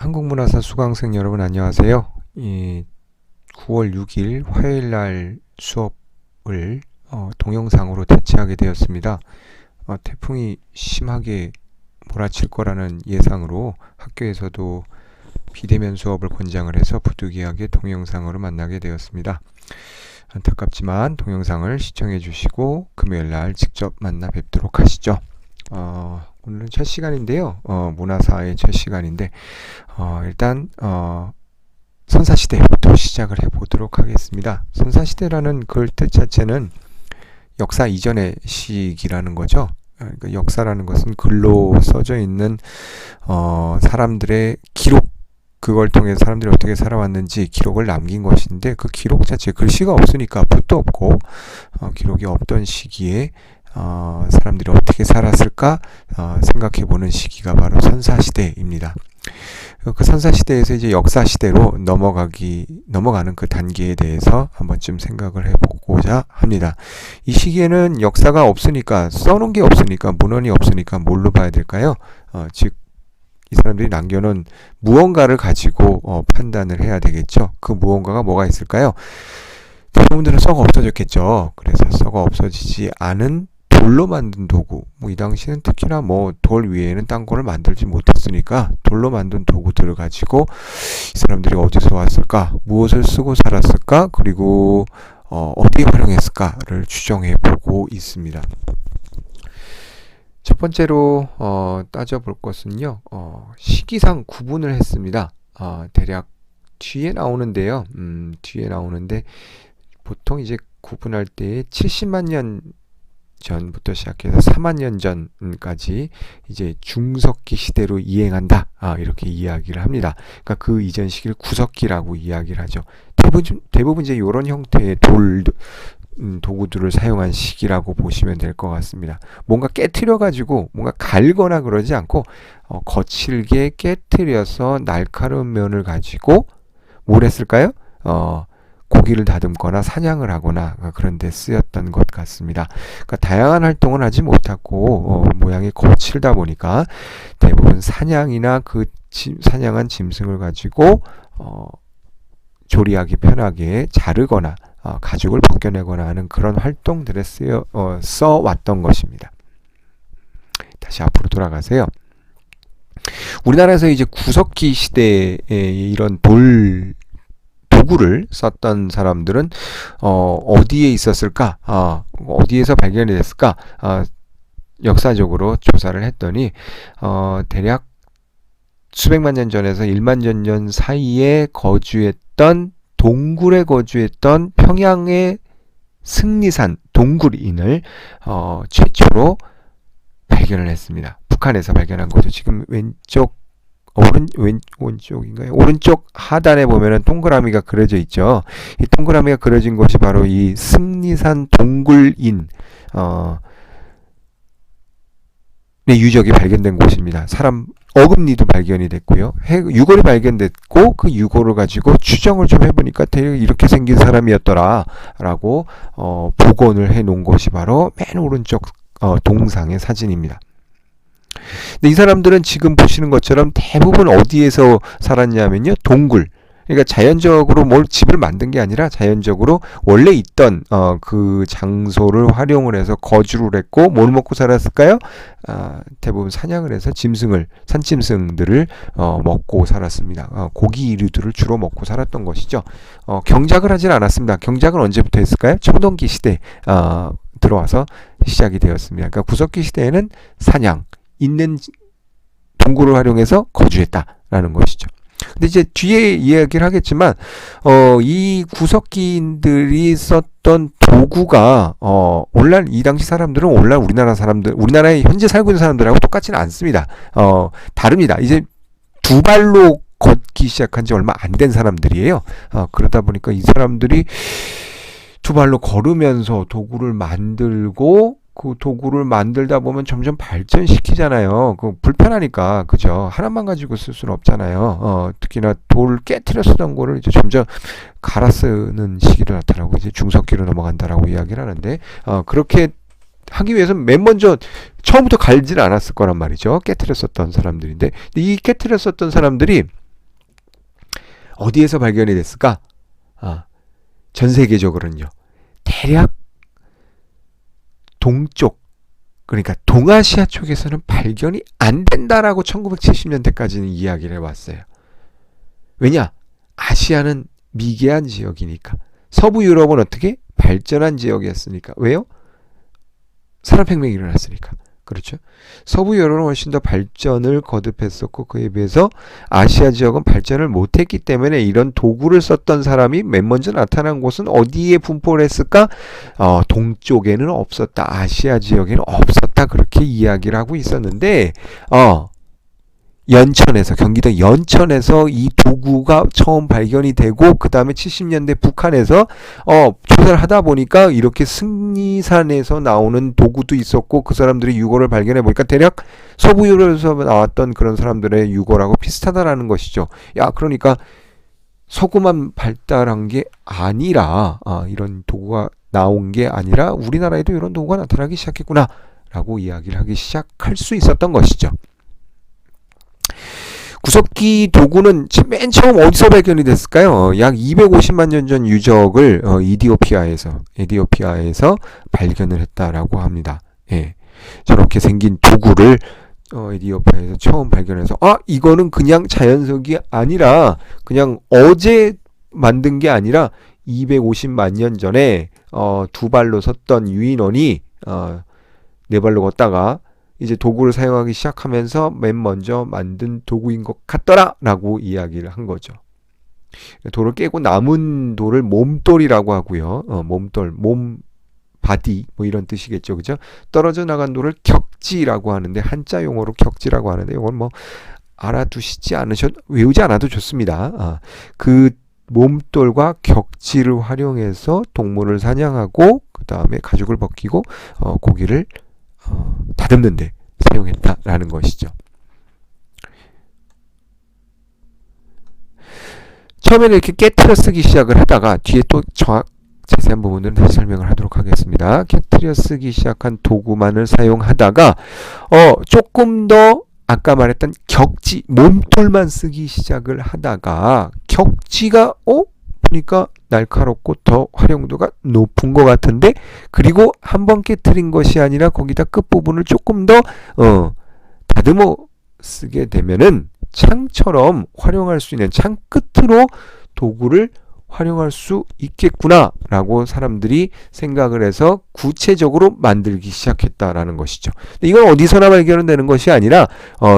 한국문화사 수강생 여러분 안녕하세요. 9월 6일 화요일날 수업을 동영상으로 대체하게 되었습니다. 태풍이 심하게 몰아칠 거라는 예상으로 학교에서도 비대면 수업을 권장을 해서 부득이하게 동영상으로 만나게 되었습니다. 안타깝지만 동영상을 시청해 주시고 금요일날 직접 만나 뵙도록 하시죠. 오늘은 첫 시간인데요. 문화사의 첫 시간인데 일단 선사시대부터 시작을 해보도록 하겠습니다. 선사시대라는 글 뜻 자체는 역사 이전의 시기라는 거죠. 그러니까 역사라는 것은 글로 써져 있는 사람들의 기록, 그걸 통해 사람들이 어떻게 살아왔는지 기록을 남긴 것인데, 그 기록 자체, 글씨가 없으니까 붓도 없고 기록이 없던 시기에 사람들이 어떻게 살았을까 생각해보는 시기가 바로 선사시대입니다. 그 선사시대에서 이제 역사시대로 넘어가는 그 단계에 대해서 한 번쯤 생각을 해보고자 합니다. 이 시기에는 역사가 없으니까, 써놓은 게 없으니까, 문헌이 없으니까 뭘로 봐야 될까요? 즉 이 사람들이 남겨놓은 무언가를 가지고 판단을 해야 되겠죠. 그 무언가가 뭐가 있을까요? 대부분들은 썩어 없어졌겠죠. 그래서 썩어 없어지지 않은 돌로 만든 도구, 이 당시에는 특히나 돌 위에는 딴 거를 만들지 못했으니까 돌로 만든 도구들을 가지고 이 사람들이 어디서 왔을까, 무엇을 쓰고 살았을까, 그리고 어디에 활용했을까를 추정해 보고 있습니다. 첫 번째로 따져볼 것은요, 시기상 구분을 했습니다. 대략 뒤에 나오는데요. 뒤에 나오는데 보통 이제 구분할 때 70만 년 전부터 시작해서 4만 년 전까지 이제 중석기 시대로 이행한다, 이렇게 이야기를 합니다. 그러니까 그 이전 시기를 구석기라고 이야기를 하죠. 대부분 이제 이런 형태의 도구들을 사용한 시기라고 보시면 될 것 같습니다. 뭔가 깨트려 가지고 뭔가 갈거나 그러지 않고 거칠게 깨트려서 날카로운 면을 가지고 뭘 했을까요? 고기를 다듬거나 사냥을 하거나 그런 데 쓰였던 것 같습니다. 그러니까 다양한 활동을 하지 못하고 모양이 거칠다 보니까 대부분 사냥이나 그 사냥한 짐승을 가지고 조리하기 편하게 자르거나 가죽을 벗겨내거나 하는 그런 활동들에 써왔던 것입니다. 다시 앞으로 돌아가세요. 우리나라에서 이제 구석기 시대에 이런 도구를 썼던 사람들은 어디에 있었을까? 어디에서 발견이 됐을까? 역사적으로 조사를 했더니 대략 수백만 년 전에서 1만 년 사이에 동굴에 거주했던 평양의 승리산 동굴인을 최초로 발견을 했습니다. 북한에서 발견한 거죠. 지금 오른쪽인가요? 오른쪽 하단에 보면은 동그라미가 그려져 있죠. 이 동그라미가 그려진 것이 바로 이 승리산 동굴인 유적이 발견된 곳입니다. 사람 어금니도 발견이 됐고요. 유골이 발견됐고, 그 유골을 가지고 추정을 좀 해보니까 이렇게 생긴 사람이었더라 라고 복원을 해놓은 것이 바로 맨 오른쪽 동상의 사진입니다. 근데 이 사람들은 지금 보시는 것처럼 대부분 어디에서 살았냐면요, 동굴. 그러니까 자연적으로 집을 만든 게 아니라 자연적으로 원래 있던 그 장소를 활용을 해서 거주를 했고, 뭘 먹고 살았을까요? 대부분 사냥을 해서 산짐승들을 먹고 살았습니다. 고기 이류들을 주로 먹고 살았던 것이죠. 경작을 하진 않았습니다. 경작은 언제부터 했을까요? 청동기 시대 들어와서 시작이 되었습니다. 그러니까 구석기 시대에는 사냥, 있는 동굴을 활용해서 거주했다라는 것이죠. 근데 이제 뒤에 이야기를 하겠지만 이 구석기인들이 썼던 도구가 오늘날 이 당시 사람들은 오늘날 우리나라에 현재 살고 있는 사람들하고 똑같지는 않습니다. 다릅니다. 이제 두 발로 걷기 시작한 지 얼마 안 된 사람들이에요. 그러다 보니까 이 사람들이 두 발로 걸으면서 도구를 만들고, 그 도구를 만들다 보면 점점 발전시키잖아요. 불편하니까, 그죠? 하나만 가지고 쓸 수는 없잖아요. 특히나 돌 깨트려 쓰던 거를 이제 점점 갈아 쓰는 시기로 나타나고 이제 중석기로 넘어간다라고 이야기를 하는데, 그렇게 하기 위해서 맨 먼저 처음부터 갈지는 않았을 거란 말이죠. 깨트려 썼던 사람들인데, 이 깨트려 썼던 사람들이 어디에서 발견이 됐을까? 전 세계적으로는요. 대략 동쪽, 그러니까 동아시아 쪽에서는 발견이 안 된다라고 1970년대까지는 이야기를 해왔어요. 왜냐? 아시아는 미개한 지역이니까. 서부 유럽은 어떻게? 발전한 지역이었으니까. 왜요? 산업혁명이 일어났으니까. 그렇죠? 서부 유럽은 훨씬 더 발전을 거듭했었고 그에 비해서 아시아 지역은 발전을 못했기 때문에 이런 도구를 썼던 사람이 맨 먼저 나타난 곳은 어디에 분포를 했을까? 동쪽에는 없었다. 아시아 지역에는 없었다. 그렇게 이야기를 하고 있었는데 연천에서, 경기도 연천에서 이 도구가 처음 발견이 되고 그 다음에 70년대 북한에서 조사를 하다 보니까 이렇게 승리산에서 나오는 도구도 있었고 그 사람들이 유골을 발견해 보니까 대략 서부 유럽에서 나왔던 그런 사람들의 유골하고 비슷하다라는 것이죠. 그러니까 서구만 발달한 게 아니라 이런 도구가 나온 게 아니라 우리나라에도 이런 도구가 나타나기 시작했구나 라고 이야기를 하기 시작할 수 있었던 것이죠. 구석기 도구는 맨 처음 어디서 발견이 됐을까요? 약 250만 년 전 유적을 에디오피아에서 발견을 했다라고 합니다. 예. 저렇게 생긴 도구를 에디오피아에서 처음 발견해서 이거는 그냥 자연석이 아니라 그냥 어제 만든 게 아니라 250만 년 전에 두 발로 섰던 유인원이 네 발로 걷다가 이제 도구를 사용하기 시작하면서 맨 먼저 만든 도구인 것 같더라 라고 이야기를 한 거죠. 돌을 깨고 남은 돌을 몸돌이라고 하고요. 몸돌, 바디 뭐 이런 뜻이겠죠. 그죠? 떨어져 나간 돌을 격지라고 하는데 한자 용어로 격지라고 하는데 이건 뭐 알아두시지 외우지 않아도 좋습니다. 그 몸돌과 격지를 활용해서 동물을 사냥하고 그 다음에 가죽을 벗기고 고기를 다듬는데 사용했다라는 것이죠. 처음에는 이렇게 깨트려 쓰기 시작을 하다가 뒤에 또 자세한 부분들은 다시 설명을 하도록 하겠습니다. 깨트려 쓰기 시작한 도구만을 사용하다가 조금 더 아까 말했던 격지, 몸돌만 쓰기 시작을 하다가 격지가 보니까 날카롭고 더 활용도가 높은 것 같은데 그리고 한 번 깨트린 것이 아니라 거기다 끝부분을 조금 더 다듬어 쓰게 되면은 창처럼 활용할 수 있는 창 끝으로 도구를 활용할 수 있겠구나 라고 사람들이 생각을 해서 구체적으로 만들기 시작했다라는 것이죠. 이건 어디서나 발견되는 것이 아니라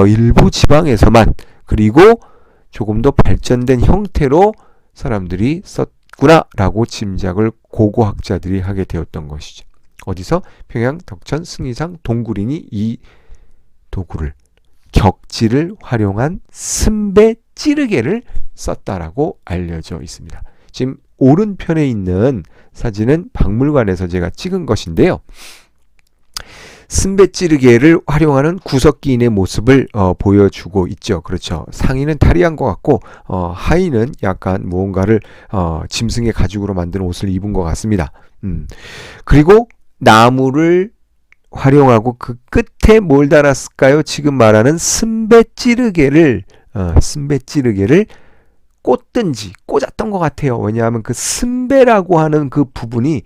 일부 지방에서만 그리고 조금 더 발전된 형태로 사람들이 썼구나 라고 짐작을 고고학자들이 하게 되었던 것이죠. 어디서? 평양, 덕천, 승리상, 동구린이 이 도구를 격지를 활용한 승배 찌르개를 썼다라고 알려져 있습니다. 지금 오른편에 있는 사진은 박물관에서 제가 찍은 것인데요. 승배 찌르개를 활용하는 구석기인의 모습을 보여주고 있죠. 그렇죠. 상의는 탈의한 것 같고 하의는 약간 무언가를 짐승의 가죽으로 만든 옷을 입은 것 같습니다. 그리고 나무를 활용하고 그 끝에 뭘 달았을까요? 지금 말하는 승배 찌르개를 꽂든지 꽂았던 것 같아요. 왜냐하면 그 승배라고 하는 그 부분이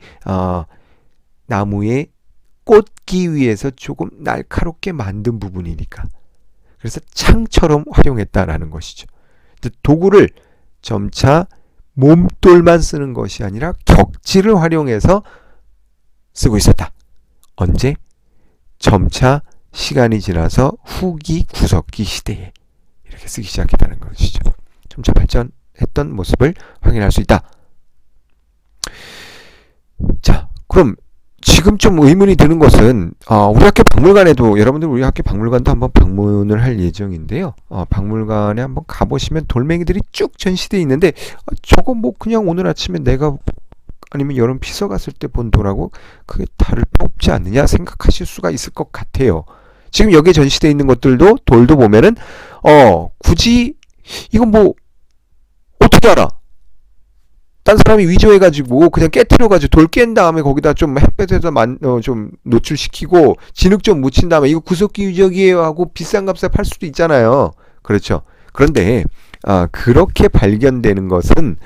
나무에 꽂기 위해서 조금 날카롭게 만든 부분이니까. 그래서 창처럼 활용했다라는 것이죠. 도구를 점차 몸돌만 쓰는 것이 아니라 격지를 활용해서 쓰고 있었다. 언제? 점차 시간이 지나서 후기 구석기 시대에 이렇게 쓰기 시작했다는 것이죠. 점차 발전했던 모습을 확인할 수 있다. 자, 그럼 지금 좀 의문이 드는 것은 우리 학교 박물관에도 여러분들 우리 학교 박물관도 한번 방문을 할 예정인데요. 박물관에 한번 가보시면 돌멩이들이 쭉 전시되어 있는데 저거 뭐 그냥 오늘 아침에 내가 아니면 여름 피서 갔을 때 본 돌하고 그게 다를 바 없지 않느냐 생각하실 수가 있을 것 같아요. 지금 여기에 전시되어 있는 것들도 돌도 보면은 굳이 이건 뭐 어떻게 알아? 딴 사람이 위조해가지고 그냥 깨트려가지고 돌 깬 다음에 거기다 좀 햇볕에서 좀 노출시키고 진흙 좀 묻힌 다음에 이거 구석기 유적이에요 하고 비싼 값에 팔 수도 있잖아요. 그렇죠. 그런데 그렇게 발견되는 것은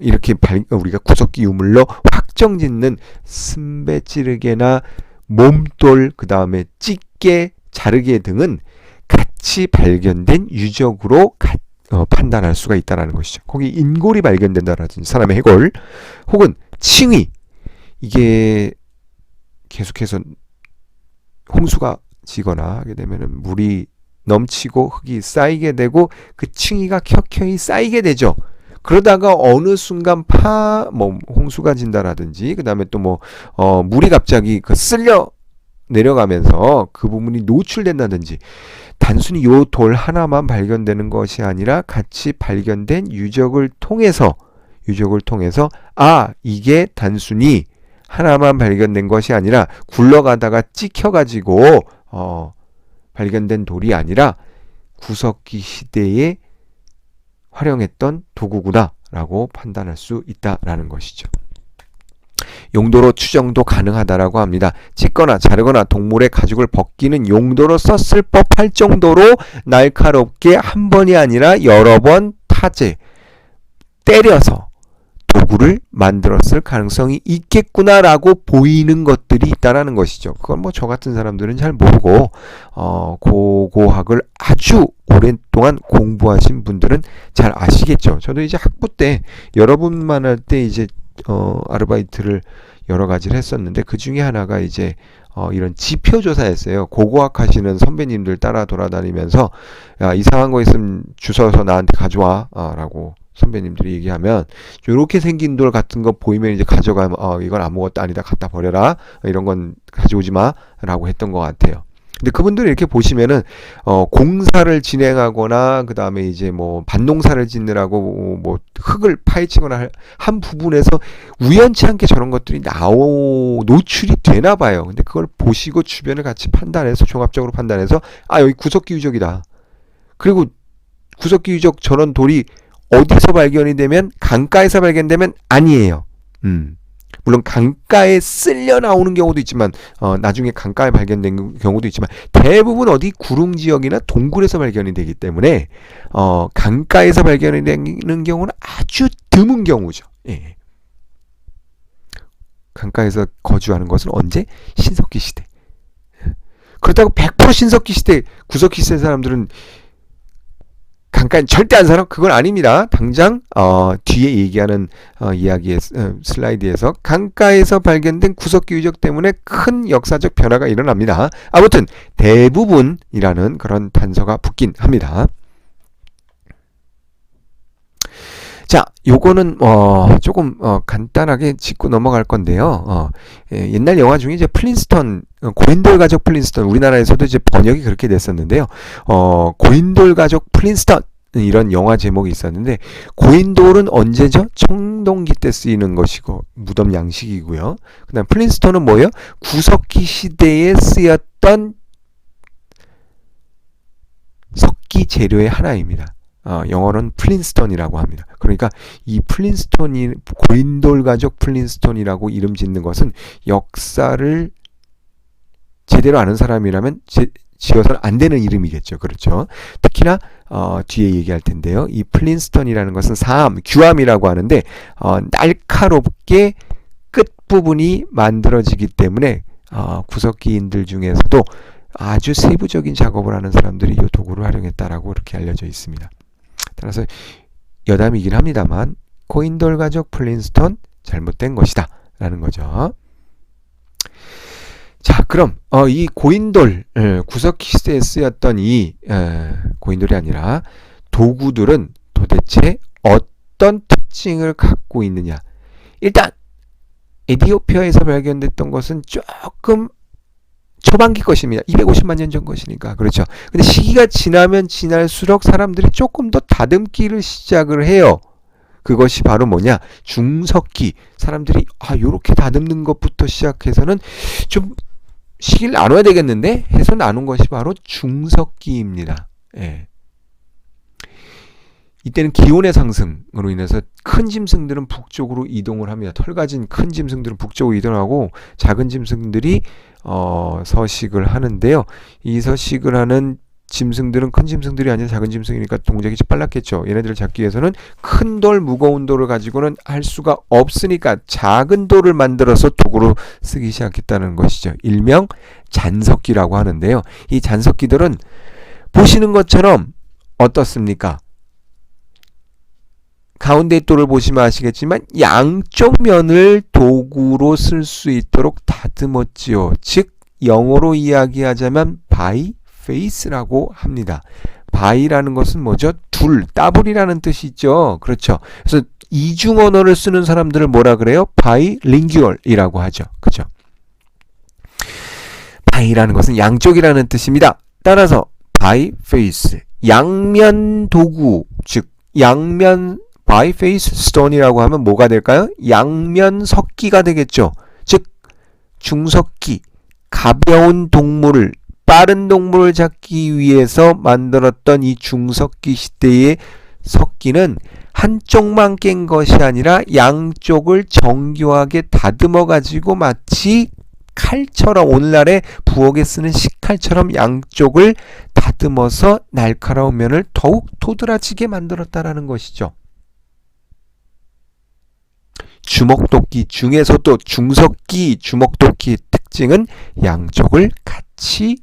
이렇게 우리가 구석기 유물로 확정짓는 쓴배찌르개나 몸돌, 그 다음에 찌개, 자르개 등은 같이 발견된 유적으로 판단할 수가 있다는 것이죠. 거기 인골이 발견된다라든지 사람의 해골 혹은 칭의, 이게 계속해서 홍수가 지거나 하게 되면 물이 넘치고 흙이 쌓이게 되고 그 층이가 켜켜이 쌓이게 되죠. 그러다가 어느 순간 홍수가 진다라든지 그 다음에 또 물이 갑자기 쓸려 내려가면서 그 부분이 노출된다든지, 단순히 요 돌 하나만 발견되는 것이 아니라 같이 발견된 유적을 통해서 이게 단순히 하나만 발견된 것이 아니라 굴러가다가 찍혀가지고 발견된 돌이 아니라 구석기 시대에 활용했던 도구구나 라고 판단할 수 있다라는 것이죠. 용도로 추정도 가능하다라고 합니다. 찢거나 자르거나 동물의 가죽을 벗기는 용도로 썼을 법할 정도로 날카롭게 한 번이 아니라 여러 번 때려서 도구를 만들었을 가능성이 있겠구나라고 보이는 것들이 있다라는 것이죠. 그건 저 같은 사람들은 잘 모르고 고고학을 아주 오랫동안 공부하신 분들은 잘 아시겠죠. 저도 이제 학부 때 여러분만 할 때 이제 아르바이트를 여러 가지를 했었는데, 그 중에 하나가 이제 이런 지표조사였어요. 고고학 하시는 선배님들 따라 돌아다니면서 야, 이상한 거 있으면 주워서 나한테 가져와 라고 선배님들이 얘기하면, 이렇게 생긴 돌 같은 거 보이면 이제 가져가면 이건 아무것도 아니다, 갖다 버려라, 이런 건 가져오지 마 라고 했던 것 같아요. 근데 그분들이 이렇게 보시면은 공사를 진행하거나 그 다음에 이제 반농사를 짓느라고 흙을 파헤치거나 한 부분에서 우연치 않게 저런 것들이 노출이 되나 봐요. 근데 그걸 보시고 주변을 같이 판단해서, 종합적으로 판단해서 여기 구석기 유적이다. 그리고 구석기 유적 저런 돌이 어디서 발견이 되면, 강가에서 발견되면 아니에요. 물론 강가에 쓸려 나오는 경우도 있지만, 나중에 강가에 발견된 경우도 있지만, 대부분 어디 구릉 지역이나 동굴에서 발견이 되기 때문에 강가에서 발견이 되는 경우는 아주 드문 경우죠. 예. 강가에서 거주하는 것은 언제? 신석기 시대. 그렇다고 100% 신석기 시대, 구석기 시대 사람들은 강가에 절대 안 살아? 그건 아닙니다. 당장 뒤에 얘기하는 이야기의 슬라이드에서 강가에서 발견된 구석기 유적 때문에 큰 역사적 변화가 일어납니다. 아무튼 대부분이라는 그런 단서가 붙긴 합니다. 자, 요거는 조금 간단하게 짚고 넘어갈 건데요. 옛날 영화 중에 이제 플린스톤, 고인돌 가족 플린스톤, 우리나라에서도 이제 번역이 그렇게 됐었는데요. 고인돌 가족 플린스톤, 이런 영화 제목이 있었는데, 고인돌은 언제죠? 청동기 때 쓰이는 것이고 무덤 양식이고요. 그다음 플린스톤은 뭐예요? 구석기 시대에 쓰였던 석기 재료의 하나입니다. 영어로는 플린스톤이라고 합니다. 그러니까 이 플린스톤이, 고인돌 가족 플린스톤이라고 이름 짓는 것은 역사를 제대로 아는 사람이라면 지어서는 안 되는 이름이겠죠. 그렇죠. 특히나 뒤에 얘기할 텐데요. 이 플린스톤이라는 것은 규암이라고 하는데 날카롭게 끝부분이 만들어지기 때문에 구석기인들 중에서도 아주 세부적인 작업을 하는 사람들이 이 도구를 활용했다라고 이렇게 알려져 있습니다. 따라서 여담이긴 합니다만 고인돌 가족 플린스톤 잘못된 것이다 라는 거죠. 자, 그럼 이 고인돌, 구석기 시대에 쓰였던 이 고인돌이 아니라 도구들은 도대체 어떤 특징을 갖고 있느냐. 일단 에티오피아에서 발견됐던 것은 조금 초반기 것입니다. 250만 년 전 것이니까. 그렇죠. 근데 시기가 지나면 지날수록 사람들이 조금 더 다듬기를 시작을 해요. 그것이 바로 뭐냐? 중석기. 사람들이 요렇게 다듬는 것부터 시작해서는 좀 시기를 나눠야 되겠는데 해서 나눈 것이 바로 중석기입니다. 예. 이때는 기온의 상승으로 인해서 큰 짐승들은 북쪽으로 이동을 합니다. 털 가진 큰 짐승들은 북쪽으로 이동하고 작은 짐승들이 서식을 하는데요. 이 서식을 하는 짐승들은 큰 짐승들이 아니라 작은 짐승이니까 동작이 빨랐겠죠. 얘네들을 잡기 위해서는 큰 돌, 무거운 돌을 가지고는 할 수가 없으니까 작은 돌을 만들어서 도구로 쓰기 시작했다는 것이죠. 일명 잔석기라고 하는데요. 이 잔석기들은 보시는 것처럼 어떻습니까? 가운데 돌을 보시면 아시겠지만 양쪽 면을 도구로 쓸 수 있도록 다듬었지요. 즉 영어로 이야기하자면 by face라고 합니다. by라는 것은 뭐죠? 둘, 더블이라는 뜻이 있죠. 그렇죠. 그래서 이중 언어를 쓰는 사람들을 뭐라 그래요? bilingual이라고 하죠. 그렇죠. by라는 것은 양쪽이라는 뜻입니다. 따라서 by face, 양면 도구, 즉 양면 biface stone이라고 하면 뭐가 될까요? 양면 석기가 되겠죠. 즉 중석기, 가벼운 동물을, 빠른 동물을 잡기 위해서 만들었던 이 중석기 시대의 석기는 한쪽만 깬 것이 아니라 양쪽을 정교하게 다듬어 가지고 마치 칼처럼, 오늘날의 부엌에 쓰는 식칼처럼 양쪽을 다듬어서 날카로운 면을 더욱 도드라지게 만들었다라는 것이죠. 주먹도끼 중에서도 중석기 주먹도끼의 특징은 양쪽을 같이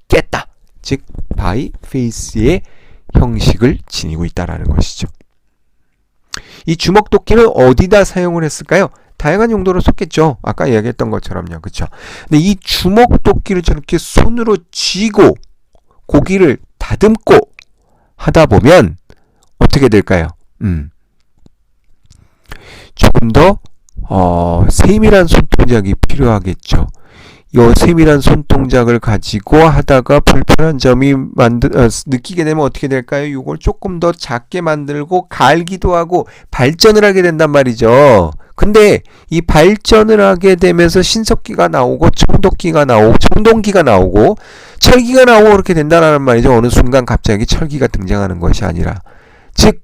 깼다. 즉 바이 페이스의 형식을 지니고 있다라는 것이죠. 이 주먹도끼는 어디다 사용을 했을까요? 다양한 용도로 썼겠죠. 아까 이야기했던 것처럼요. 그렇죠? 근데 이 주먹도끼를 저렇게 손으로 쥐고 고기를 다듬고 하다 보면 어떻게 될까요? 조금 더 세밀한 손동작이 필요하겠죠. 이 세밀한 손동작을 가지고 하다가 불편한 점이 느끼게 되면 어떻게 될까요? 이걸 조금 더 작게 만들고 갈기도 하고 발전을 하게 된단 말이죠. 근데 이 발전을 하게 되면서 신석기가 나오고 청동기가 나오고 철기가 나오고 그렇게 된다는 말이죠. 어느 순간 갑자기 철기가 등장하는 것이 아니라, 즉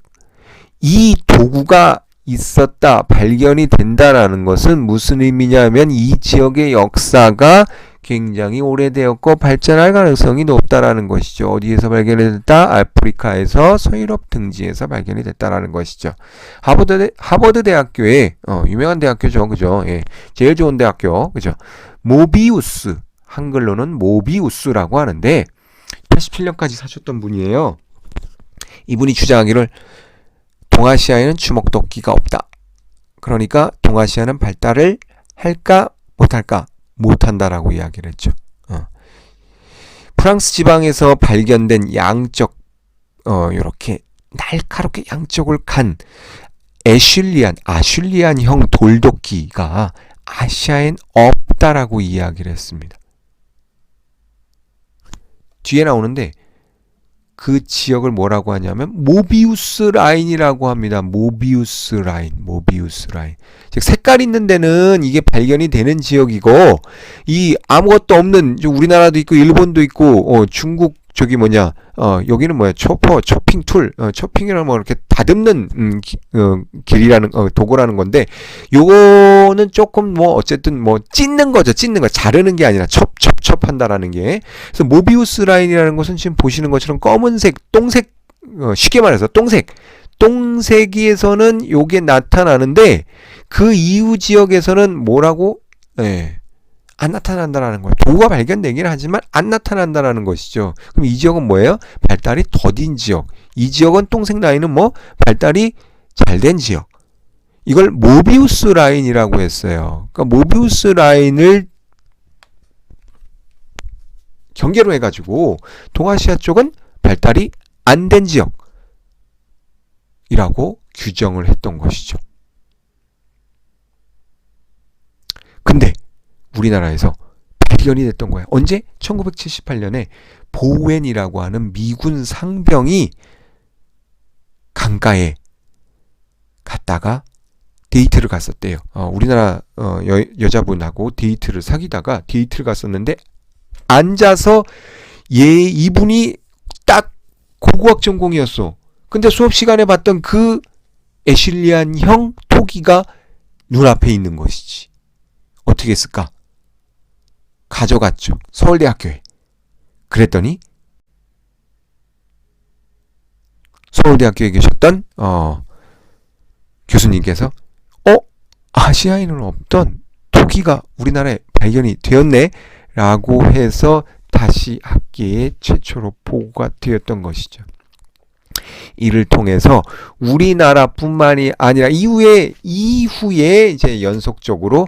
이 도구가 있었다, 발견이 된다라는 것은 무슨 의미냐면 이 지역의 역사가 굉장히 오래되었고 발전할 가능성이 높다라는 것이죠. 어디에서 발견이 됐다? 아프리카에서 서유럽 등지에서 발견이 됐다라는 것이죠. 하버드 대학교에 유명한 대학교죠, 그죠? 예, 제일 좋은 대학교, 그죠? 모비우스, 한글로는 모비우스라고 하는데 87년까지 사셨던 분이에요. 이분이 주장하기를 동아시아에는 주먹도끼가 없다. 그러니까 동아시아는 발달을 할까 못할까? 못한다라고 이야기를 했죠. 프랑스 지방에서 발견된 양쪽 이렇게 날카롭게 양쪽을 간 아슐리안형 돌도끼가 아시아엔 없다라고 이야기를 했습니다. 뒤에 나오는데 그 지역을 뭐라고 하냐면 모비우스 라인이라고 합니다. 모비우스 라인. 즉 색깔 있는 데는 이게 발견이 되는 지역이고, 이 아무것도 없는, 우리나라도 있고 일본도 있고 중국 여기는 뭐야? 초핑 툴, 초핑이라는 뭐 이렇게 다듬는 길이라는 도구라는 건데, 요거는 조금 뭐 어쨌든 뭐 찢는 거죠. 자르는 게 아니라 첩 한다라는 게. 그래서 모비우스 라인이라는 것은 지금 보시는 것처럼 검은색, 똥색, 쉽게 말해서 똥색에서는 요게 나타나는데 그 이후 지역에서는 뭐라고? 안 나타난다라는 거예요. 도구가 발견되긴 하지만 안 나타난다라는 것이죠. 그럼 이 지역은 뭐예요? 발달이 더딘 지역. 이 지역은 똥색 라인은 뭐 발달이 잘 된 지역. 이걸 모비우스 라인이라고 했어요. 그러니까 모비우스 라인을 경계로 해가지고 동아시아 쪽은 발달이 안 된 지역이라고 규정을 했던 것이죠. 근데 우리나라에서 발견이 됐던 거야. 언제? 1978년에 보웬이라고 하는 미군 상병이 강가에 갔다가 데이트를 갔었대요. 우리나라 여자분하고 데이트를 갔었는데 앉아서 이분이 딱 고고학 전공이었어. 근데 수업 시간에 봤던 그 애슐리안형 토기가 눈앞에 있는 것이지. 어떻게 했을까? 가져갔죠. 서울대학교에. 그랬더니 서울대학교에 계셨던 교수님께서 아시아에는 없던 토기가 우리나라에 발견이 되었네 라고 해서 다시 학계에 최초로 보고가 되었던 것이죠. 이를 통해서 우리나라뿐만이 아니라 이후에 이제 연속적으로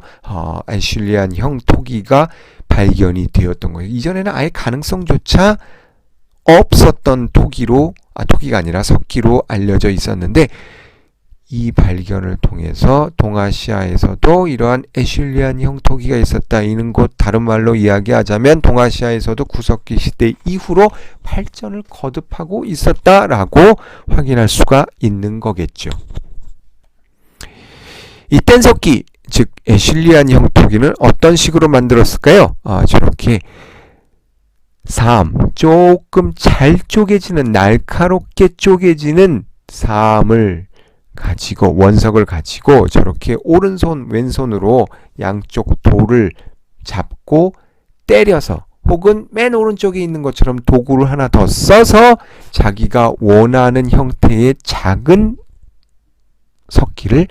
애슐리안형 토기가 발견이 되었던 거예요. 이전에는 아예 가능성조차 없었던 토기가 아니라 석기로 알려져 있었는데, 이 발견을 통해서 동아시아에서도 이러한 애슐리안형 토기가 있었다. 이는 곧 다른 말로 이야기하자면 동아시아에서도 구석기 시대 이후로 발전을 거듭하고 있었다라고 확인할 수가 있는 거겠죠. 이 뗀석기, 즉 애슐리안형 토기는 어떤 식으로 만들었을까요? 저렇게 조금 잘 쪼개지는, 날카롭게 쪼개지는 사암을 가지고, 원석을 가지고 저렇게 오른손 왼손으로 양쪽 돌을 잡고 때려서, 혹은 맨 오른쪽에 있는 것처럼 도구를 하나 더 써서 자기가 원하는 형태의 작은 석기를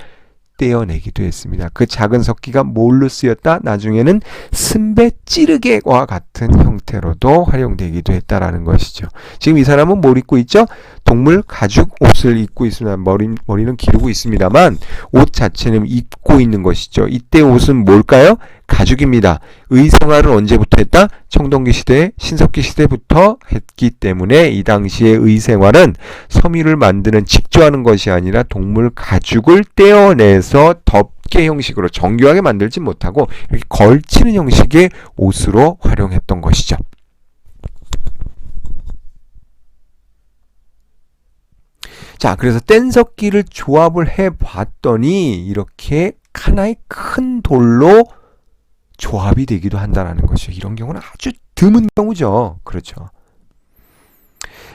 떼어내기도 했습니다. 그 작은 석기가 뭘로 쓰였다? 나중에는 승배 찌르개와 같은 형태로도 활용되기도 했다라는 것이죠. 지금 이 사람은 뭘 입고 있죠? 동물 가죽 옷을 입고 있습니다. 머리는 기르고 있습니다만 옷 자체는 입고 있는 것이죠. 이때 옷은 뭘까요? 가죽입니다. 의생활을 언제부터 했다? 청동기 시대, 신석기 시대부터 했기 때문에 이 당시의 의생활은 섬유를 만드는, 직조하는 것이 아니라 동물 가죽을 떼어내서 덮개 형식으로 정교하게 만들지 못하고 이렇게 걸치는 형식의 옷으로 활용했던 것이죠. 자, 그래서 뗀석기를 조합을 해봤더니 이렇게 하나의 큰 돌로 조합이 되기도 한다는 것이죠. 이런 경우는 아주 드문 경우죠. 그렇죠.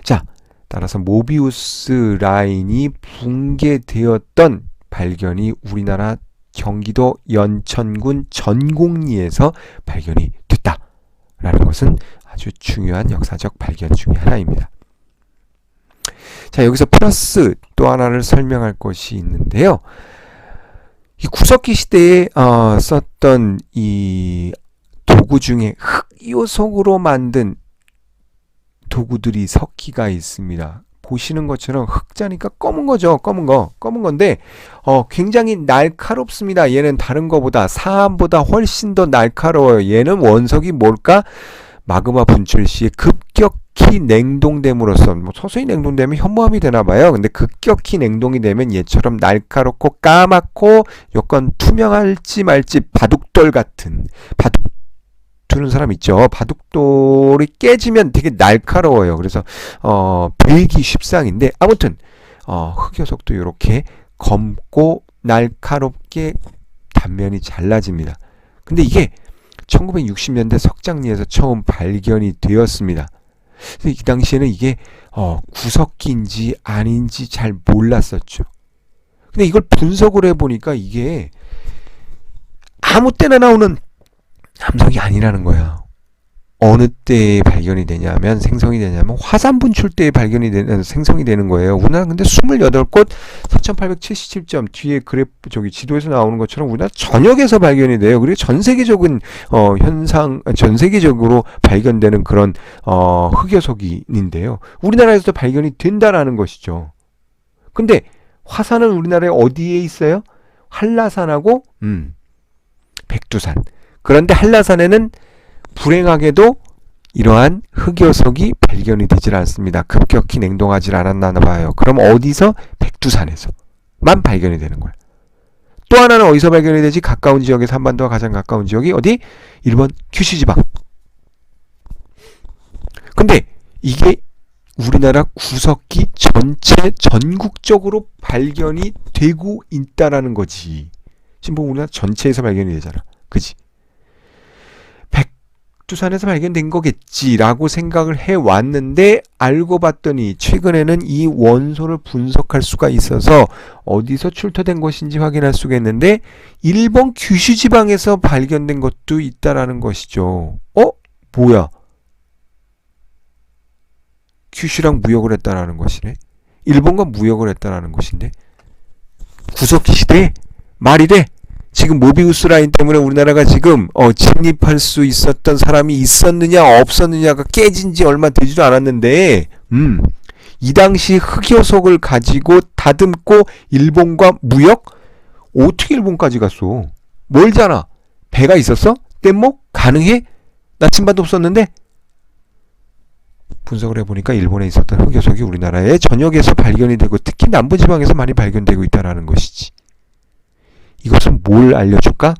자, 따라서 모비우스 라인이 붕괴되었던 발견이 우리나라 경기도 연천군 전곡리에서 발견이 됐다라는 것은 아주 중요한 역사적 발견 중에 하나입니다. 자, 여기서 플러스 또 하나를 설명할 것이 있는데요. 이 구석기 시대에 썼던 이 도구 중에 흑요석으로 만든 도구들이 석기가 있습니다. 보시는 것처럼 흑자니까 검은 거죠. 검은 건데 굉장히 날카롭습니다. 얘는 다른 거보다, 사암보다 훨씬 더 날카로워요. 얘는 원석이 뭘까? 마그마 분출 시에 급격히 냉동됨으로써, 서서히 냉동되면 현무암이 되나 봐요. 근데 급격히 냉동이 되면 얘처럼 날카롭고 까맣고 여건 투명할지 말지 바둑돌 같은, 바둑 두는 사람 있죠. 바둑돌이 깨지면 되게 날카로워요. 그래서 베기 십상인데, 아무튼 흑요석도 이렇게 검고 날카롭게 단면이 잘라집니다. 근데 이게 1960년대 석장리에서 처음 발견이 되었습니다. 이 당시에는 이게 구석기인지 아닌지 잘 몰랐었죠. 근데 이걸 분석을 해보니까 이게 아무 때나 나오는 함석이 아니라는 거예요. 어느 때에 발견이 되냐면, 생성이 되냐면 화산 분출 때에 발견이 되는, 생성이 되는 거예요. 우리나라 근데 28곳 4,877점 뒤에 그래프, 지도에서 나오는 것처럼 우리나라 전역에서 발견이 돼요. 그리고 전 세계적인 전 세계적으로 발견되는 그런 흑요석인데요. 우리나라에서도 발견이 된다라는 것이죠. 근데 화산은 우리나라에 어디에 있어요? 한라산하고 백두산. 그런데 한라산에는 불행하게도 이러한 흑요석이 발견이 되질 않습니다. 급격히 냉동하지 않았나 봐요. 그럼 어디서? 백두산에서만 발견이 되는 거예요. 또 하나는 어디서 발견이 되지? 가까운 지역에서, 한반도와 가장 가까운 지역이 어디? 일본 큐슈지방. 근데 이게 우리나라 구석기 전체 전국적으로 발견이 되고 있다라는 거지. 지금 보면 우리나라 전체에서 발견이 되잖아. 그지? 백두산에서 발견된 거겠지라고 생각을 해왔는데, 알고 봤더니 최근에는 이 원소를 분석할 수가 있어서 어디서 출토된 것인지 확인할 수가 있는데, 일본 규슈 지방에서 발견된 것도 있다라는 것이죠. 뭐야? 규슈랑 무역을 했다라는 것이네. 일본과 무역을 했다라는 것인데 구석기 시대에 말이 돼? 지금 모비우스 라인 때문에 우리나라가 지금 진입할 수 있었던 사람이 있었느냐 없었느냐가 깨진 지 얼마 되지도 않았는데 이 당시 흑요석을 가지고 다듬고 일본과 무역? 어떻게 일본까지 갔어? 멀잖아. 배가 있었어? 뗏목? 가능해? 나침반도 없었는데? 분석을 해보니까 일본에 있었던 흑요석이 우리나라의 전역에서 발견이 되고 특히 남부지방에서 많이 발견되고 있다는 것이지. 이것은 뭘 알려줄까?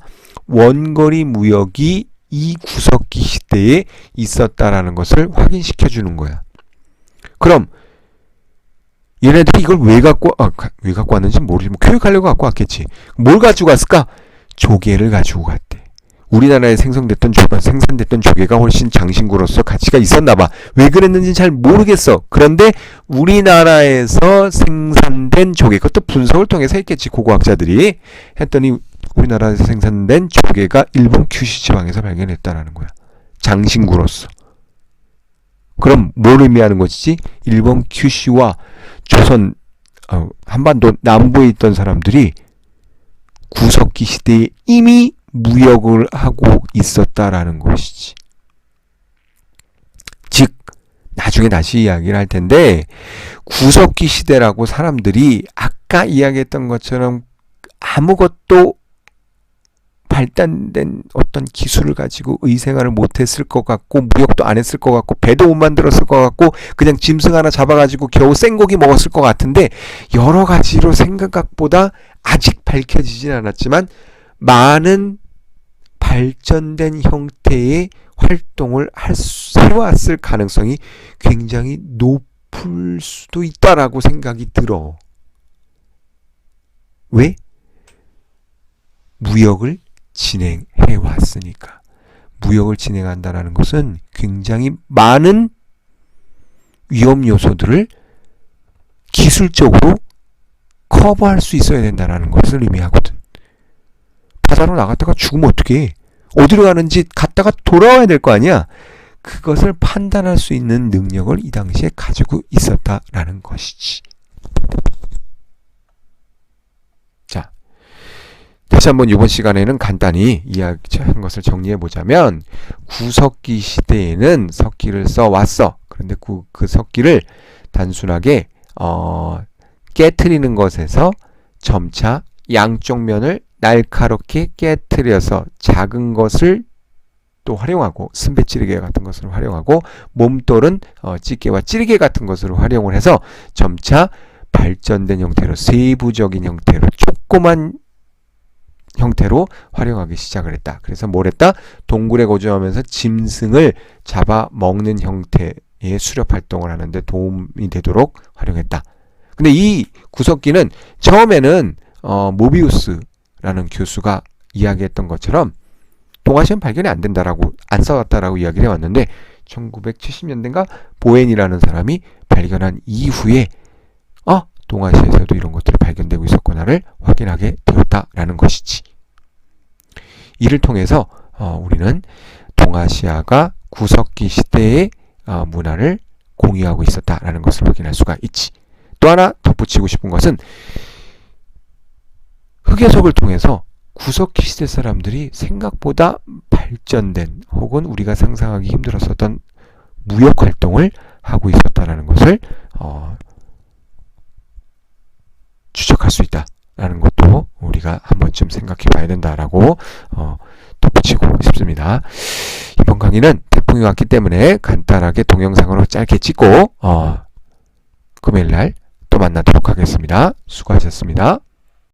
원거리 무역이 이 구석기 시대에 있었다라는 것을 확인시켜주는 거야. 그럼 얘네들이 이걸 왜 갖고 왔는지 모르지. 뭐 교육하려고 갖고 왔겠지. 뭘 가지고 왔을까? 조개를 가지고 갔대. 우리나라에 생산됐던 조개가 훨씬 장신구로서 가치가 있었나 봐. 왜 그랬는지 잘 모르겠어. 그런데 우리나라에서 생산된 조개, 그것도 분석을 통해서 했겠지. 고고학자들이 했더니 우리나라에서 생산된 조개가 일본 규슈 지방에서 발견했다라는 거야. 장신구로서. 그럼 뭘 의미하는 것이지? 일본 규슈와 조선 한반도 남부에 있던 사람들이 구석기 시대에 이미 무역을 하고 있었다라는 것이지. 즉 나중에 다시 이야기를 할 텐데 구석기 시대라고 사람들이 아까 이야기했던 것처럼 아무것도 발달된 어떤 기술을 가지고 의생활을 못했을 것 같고 무역도 안 했을 것 같고 배도 못 만들었을 것 같고 그냥 짐승 하나 잡아가지고 겨우 생고기 먹었을 것 같은데 여러 가지로 생각보다 아직 밝혀지진 않았지만 많은 발전된 형태의 활동을 해왔을 가능성이 굉장히 높을 수도 있다라고 생각이 들어. 왜? 무역을 진행해 왔으니까. 무역을 진행한다는 것은 굉장히 많은 위험 요소들을 기술적으로 커버할 수 있어야 된다는 것을 의미하거든. 바다로 나갔다가 죽으면 어떡해? 어디로 가는지 갔다가 돌아와야 될 거 아니야? 그것을 판단할 수 있는 능력을 이 당시에 가지고 있었다라는 것이지. 자, 다시 한번 이번 시간에는 간단히 이야기한 것을 정리해 보자면 구석기 시대에는 석기를 써왔어. 그런데 그 석기를 단순하게 깨트리는 것에서 점차 양쪽 면을 날카롭게 깨트려서 작은 것을 또 활용하고 승배 찌르개 같은 것을 활용하고 몸돌은 찌개와 찌르개 같은 것으로 활용을 해서 점차 발전된 형태로 세부적인 형태로 조그만 형태로 활용하기 시작을 했다. 그래서 뭘 했다? 동굴에 거주하면서 짐승을 잡아먹는 형태의 수렵 활동을 하는데 도움이 되도록 활용했다. 근데 이 구석기는 처음에는 모비우스라는 교수가 이야기했던 것처럼 동아시아는 발견이 안 된다라고 안 써왔다라고 이야기를 해왔는데 1970년대인가 보엔이라는 사람이 발견한 이후에 동아시아에서도 이런 것들이 발견되고 있었구나를 확인하게 되었다라는 것이지. 이를 통해서 우리는 동아시아가 구석기 시대의 문화를 공유하고 있었다라는 것을 확인할 수가 있지. 또 하나 덧붙이고 싶은 것은 흑요석을 통해서 구석기 시대 사람들이 생각보다 발전된 혹은 우리가 상상하기 힘들었었던 무역 활동을 하고 있었다는 것을 추적할 수 있다라는 것도 우리가 한 번쯤 생각해 봐야 된다라고 덧붙이고 싶습니다. 이번 강의는 태풍이 왔기 때문에 간단하게 동영상으로 짧게 찍고 금요일날 또 만나도록 하겠습니다. 수고하셨습니다.